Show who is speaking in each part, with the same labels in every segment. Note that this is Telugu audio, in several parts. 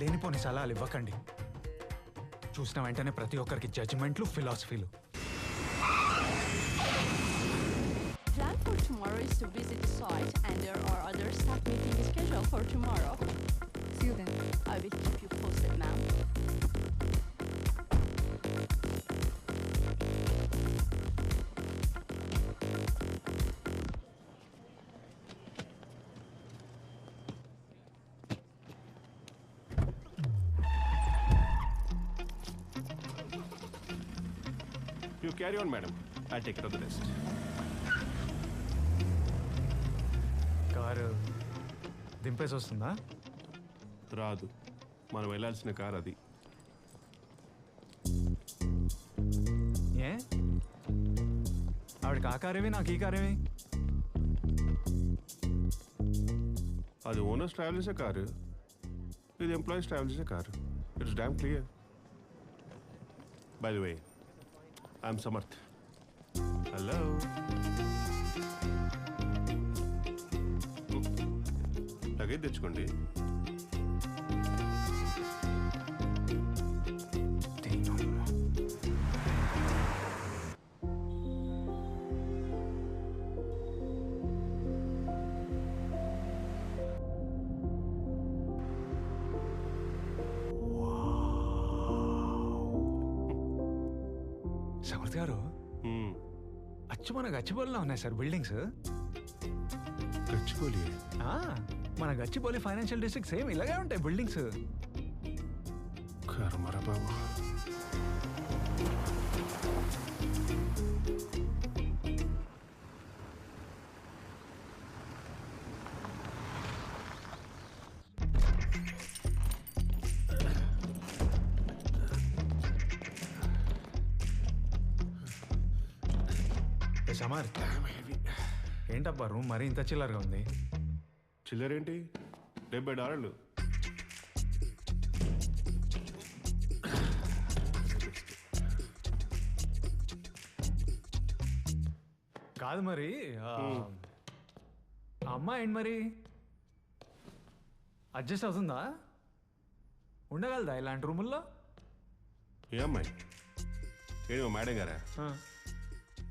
Speaker 1: లేనిపోని సలహాలు ఇవ్వకండి. చూసిన వెంటనే ప్రతి ఒక్కరికి జడ్జిమెంట్లు, ఫిలాసఫీలు.
Speaker 2: Plan for tomorrow is to visit the site and there are other staff meetings scheduled for tomorrow.
Speaker 3: See you then.
Speaker 2: I will keep you posted, ma'am.
Speaker 4: You carry on, madam. I'll take care of the rest.
Speaker 1: Car దింపేసి వస్తుందా?
Speaker 4: రాదు, మనం వెళ్ళాల్సిన కార్ అది.
Speaker 1: ఏ ఆవిడకి ఆ కారేవి, నాకు ఈ కారేవి?
Speaker 4: అది ఓనర్స్ ట్రావెల్ చేసే కారు, ఇది ఎంప్లాయీస్ ట్రావెల్ చేసే car. It's dam clear. By the way, I'm Samarth. Hello. Luggage తెచ్చుకోండి.
Speaker 1: సమర్థ్ గారు, అచ్చు మన గచ్చిబౌలిలో ఉన్నాయి సార్ బిల్డింగ్స్.
Speaker 4: గచ్చిబౌలి?
Speaker 1: మన గచ్చిబౌలి ఫైనాన్షియల్ డిస్ట్రిక్ట్ సేమ్ ఇలాగే ఉంటాయి బిల్డింగ్స్.
Speaker 4: కర్మరా బాబు.
Speaker 1: సమర్థ్, ఏంటబ్బా రూమ్ మరీ ఇంత చిల్లరగా ఉంది?
Speaker 4: చిల్లరేంటి? $70.
Speaker 1: కాదు మరి అమ్మాయి ఏంటి మరి, అడ్జస్ట్ అవుతుందా? ఉండగలదా ఇలాంటి రూముల్లో?
Speaker 4: ఏ అమ్మాయి? ఏమో మేడం గారా?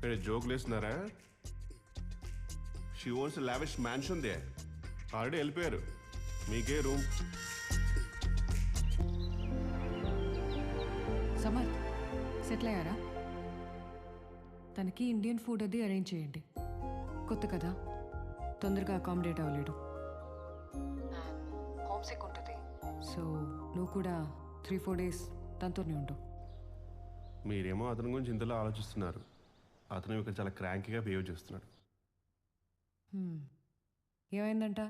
Speaker 4: మీరు జోకులు వేస్తున్నారా? షీ ఓన్స్ లావిష్ మ్యాన్షన్ దే. ఆల్రెడీ వెళ్ళిపోయారు. మీకే రూమ్.
Speaker 3: సమర్థ్, సెటిల్ అయ్యారా? తనకి ఇండియన్ ఫుడ్ అది అరేంజ్ చేయండి. కొత్త కదా, తొందరగా అకామిడేట్ అవ్వలేడు. హోమ్ సిక్ ఉంటుంది. సో నువ్వు కూడా 3-4 days తనతోనే ఉండు.
Speaker 4: మీరేమో అతని గురించి ఇంతలో ఆలోచిస్తున్నారు. అతను ఇక్కడ చాలా క్రాంకీగా బిహేవ్ చేస్తున్నాడు.
Speaker 3: ఏమైందంట?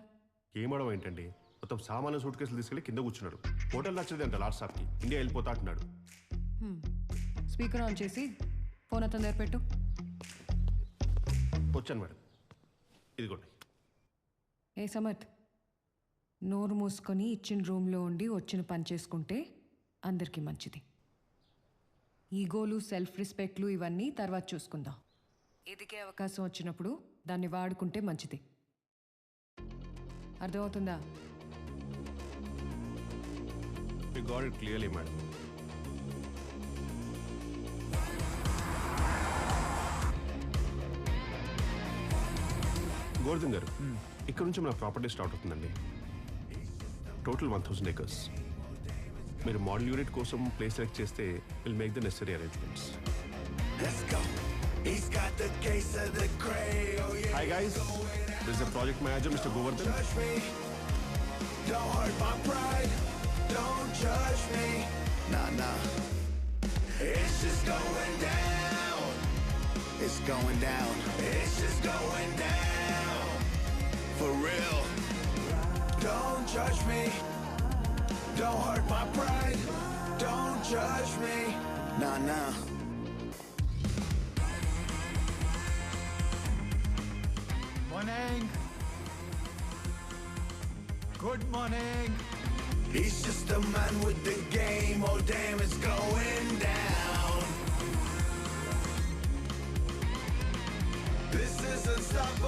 Speaker 4: ఏమవడం ఏంటండి, మొత్తం సామాన్య సూట్ కేసులు తీసుకెళ్ళి కింద కూర్చున్నాడు. హోటల్ నచ్చలేదు అంట లాస్ట్ సార్కి. ఇండియా వెళ్ళిపోతా అంటున్నాడు.
Speaker 3: స్పీకర్ ఆన్ చేసి ఫోన్ అతని దగ్గర పెట్టు.
Speaker 4: వచ్చాను మేడం, ఇదిగోండి.
Speaker 3: ఏ సమర్థ్, నోరు మూసుకొని ఇచ్చిన రూమ్లో ఉండి వచ్చిన పని చేసుకుంటే అందరికీ మంచిది. ఈగోలు, సెల్ఫ్ రెస్పెక్ట్లు ఇవన్నీ తర్వాత చూసుకుందాం. ఎదిగే అవకాశం వచ్చినప్పుడు దాన్ని వాడుకుంటే మంచిది. అర్థమవుతుందా?
Speaker 4: You got it clearly, madam. Govardhan గారు, ఇక్కడ నుంచి మన ప్రాపర్టీ స్టార్ట్ అవుతుందండి. Total 1000 acres. మీరు మోడల్ యూనిట్ కోసం ప్లేస్ సెలెక్ట్ చేస్తే will make the necessary arrangements. Hi guys, this is the project manager, Mr. Govardhan.
Speaker 5: Don't hurt my pride, don't judge me. Nah, it's just going down. It's going down. It's just going down. For real. Don't judge me. Don't hurt my pride. Don't judge me. Nah.
Speaker 1: Morning. Good morning.
Speaker 5: He's just a man with the game. Oh damn, it's going down. This is unstoppable.